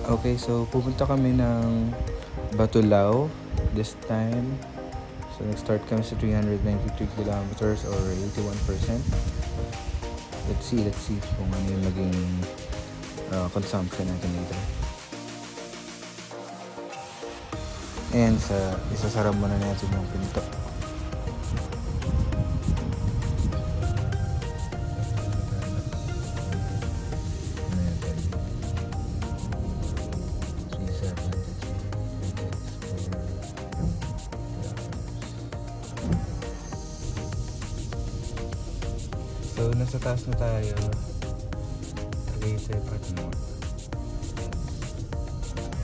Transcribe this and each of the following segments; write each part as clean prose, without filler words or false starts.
Okay, so pupunta kami ng Batulao this time. So nag-start kami sa 393 kilometers or 81%. Let's see kung ano yung maging consumption natin later. And isasara muna natin yung pinto. So, nasa taas na tayo. Later,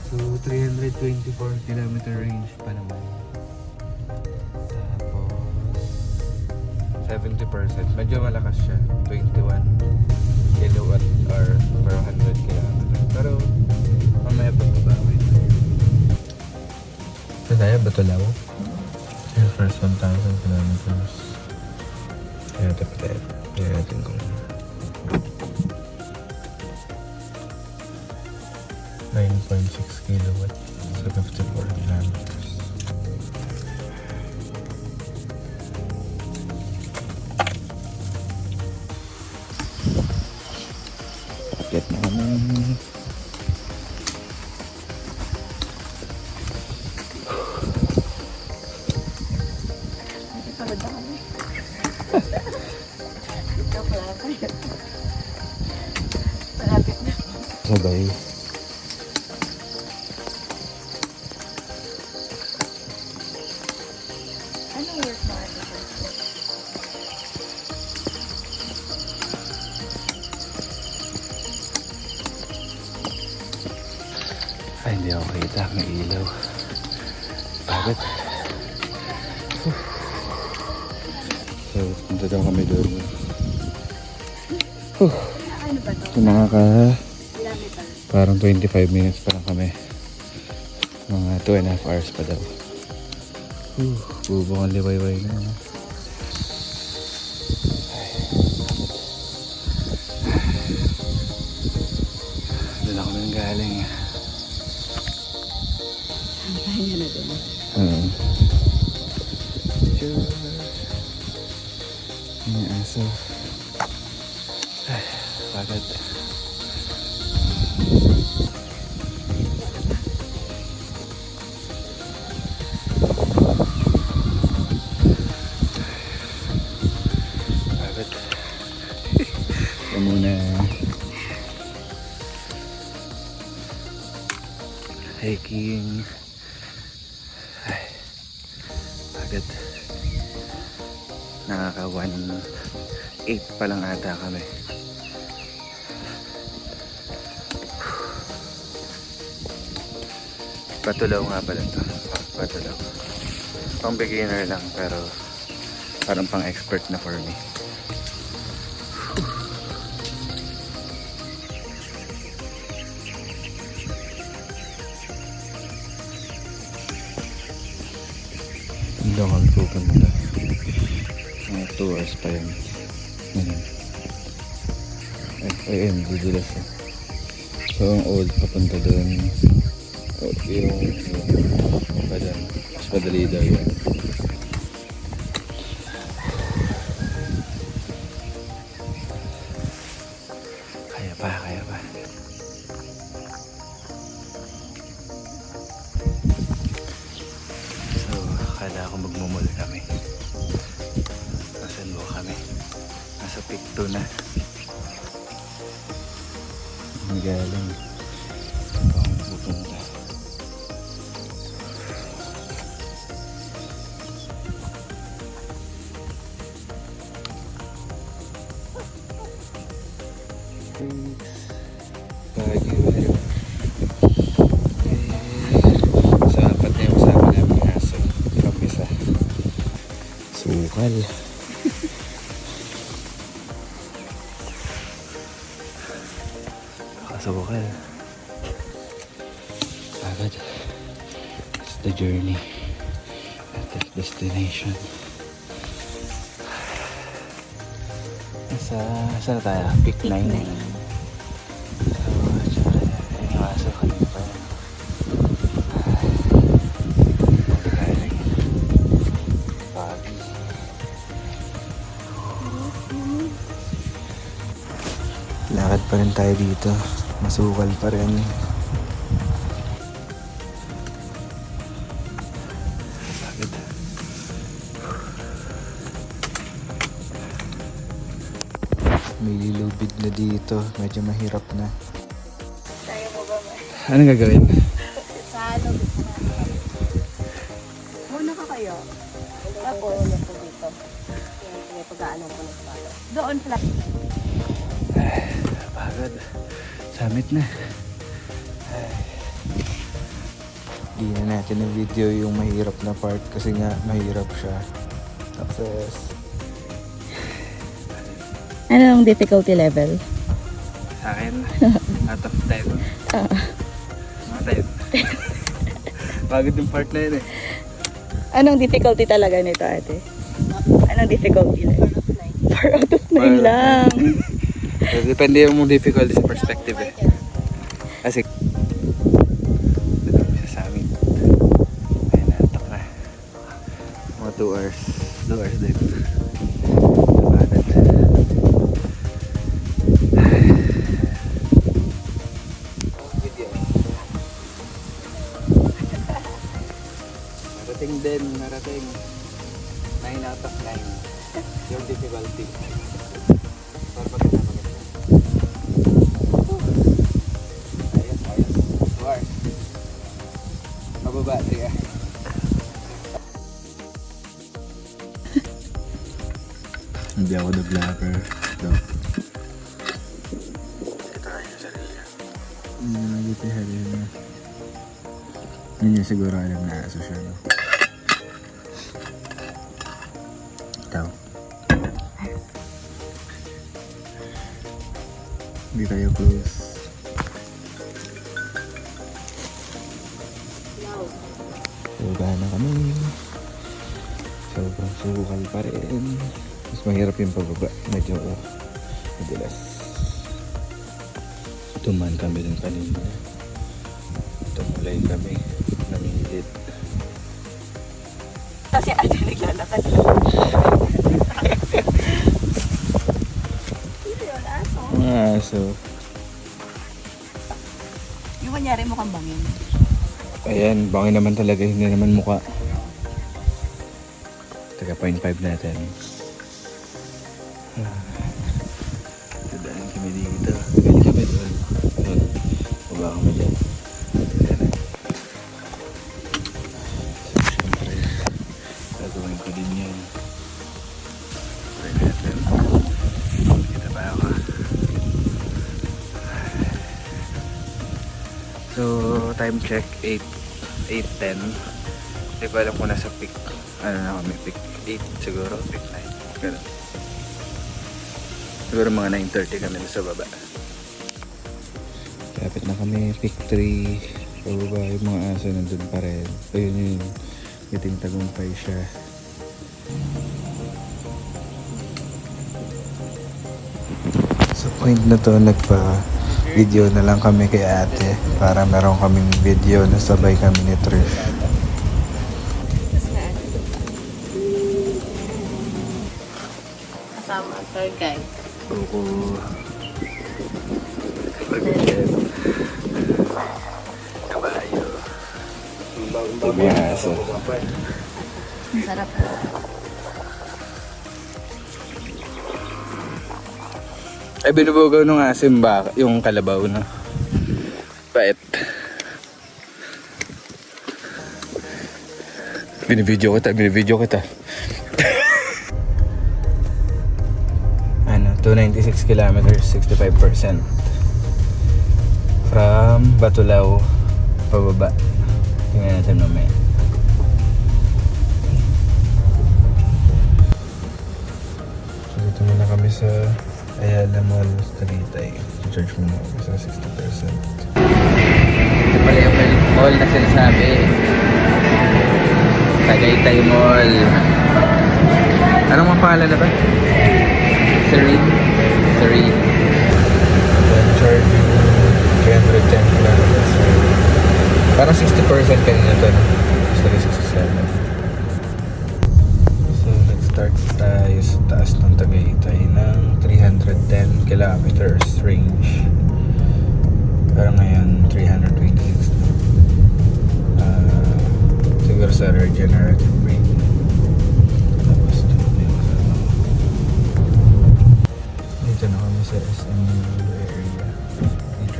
so, 324 kilometer range pa naman. Tapos, 70%. Medyo malakas siya. 21 kilowatt hour per 100 kilometer. Pero, mamaya pagbabawi. So, tayo, Batulao. Yung first 1,000 kilometers. Kaya ito pa tayo. Kaya natin kung 9.6 kilowatt sa 54 kilometers. Get na kami. Pagod na kami. Ikaw pala kayo. Malapit na. Sabay. Anong work mo ito? Ay, hindi ako kita. May ilaw. Pagod. So, punta daw kami doon. Ano ba ito? So, parang 25 minutes pa lang kami. Mga 2.5 hours pa daw. Bubong ang liwayway na. Doon ako nang galing. Ang niya na din. Sure. Yung aso. Ay, pagod. Pagod. Ito muna. Hiking. Ay, pagod. Nakaka 1.8 pa lang ata kami. Batulao nga pala ito. Batulao. Pang beginner lang pero parang pang expert na for me. Hindi ako pupunta. Mga 2 hours pa yan. Ayun, dudulas eh. So ang old papunta doon. Yung pa dyan. Mas madali daw yan. Kaya pa. So, akala ko magmumul kami. Nasaan mo kami? Nasa Picto na. Ang galing. Ang pupunta. Baguio. Sa apat na yung usapan namin ng aso. Kampisa. Sukal. Sukal. Agad. It's the journey at the destination. Saan na tayo? Pick 9. So, tsaka yung aso kanina pa. tayo dito. Masukal pa rin. May lilubid na dito. Medyo mahirap na. Kaya mo ba ba? Anong gagawin? Sa ano? Muna ka kayo. Ako na po dito. May pag-aanong ko ng palo. Doon pala. Pagod. Summit na. Di na natin na video yung mahirap na part kasi nga mahirap siya. Success. Ano ang difficulty level? Sa akin, out of 10. Mga 10. Pagod yung part na yun eh. Anong difficulty talaga nito, ate? Anong difficulty level? 4 out of 9 lang. Depende yung difficulty sa perspective eh. Kasi sa amin. Ay, natok na. Mga 2 hours. 2 hours din. Pagod. Narating din, narating. 9 out of 9. Yung difficulty. Para maganda. Ayos. 2 hours. Mababa, tiga. Hindi ako the vlogger. So, ito ay yung sarili. Dito yung sarili niya. Yun yung siguro alam na aso siya, no? Ikaw. Hindi tayo close. Suga na kami. Sobrang sukal pa rin. Mas mahirap yung pababa. Medyo madulas. Tuman kami dun kanina. Tumulay kami. Namingilid. Kasi ate naglalakad lang. Ito yun, aso. Mga aso. Yung kunyari mukhang bangin. Ayan, bangin naman talaga. Hindi naman mukha. Taga 0.5 natin. Dadaan kami dito. Galing kami doon. Doon. Baba kami dyan. Ayan. Siyempre, gagawin ko din yan. Try natin. Kita ba ako? So, time check 8:10. Hindi ko alam kung nasa peak. Ano na kami, peak 8 siguro, peak 9. Ganun. Siguro mga 9:30 kami sa baba. Kapit na kami, peak 3. Pababa yung mga aso nandun pa rin. Ayun yun, giting tagumpay siya. Sa point na to, nagpa-video na lang kami kay ate para meron kaming video na sabay kami ni Trish. Kasama ang tour guide. Buko. Pagkakit. Kabayo. May aso. Ang sarap. Ay, binubugaw nung asim ba? Yung kalabaw na. Bait. Binibidyo kita. Ano, 296 kilometers, 65%. From Batulao, pababa. Tingnan natin mamaya. So, dito muna kami sa Ayala Mall, Tagaytay. Charge muna kami sa 60%. Ito pala yung mall na sinasabi. Tagaytay Mall. Anong mga pangalan na ba? Serene. Charge 310 kilometers. Parang 60% kanina to, no? 67. So, nag-start tayo sa taas ng Tagaytay ng 310 kilometers range.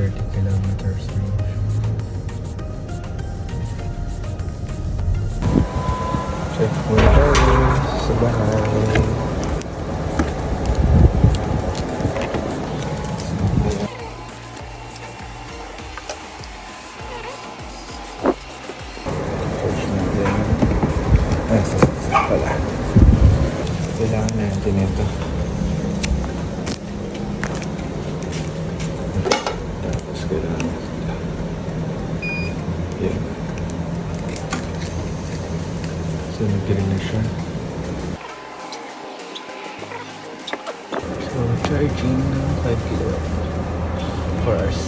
30 kilometers range. Check mo tayo sa bahay. Search natin. Ay, sa pala. Kailangan natin ito. Tapos kailangan ito. Yan. So, nagkiling na siya. So, charging ng 5 kilowatt for hours.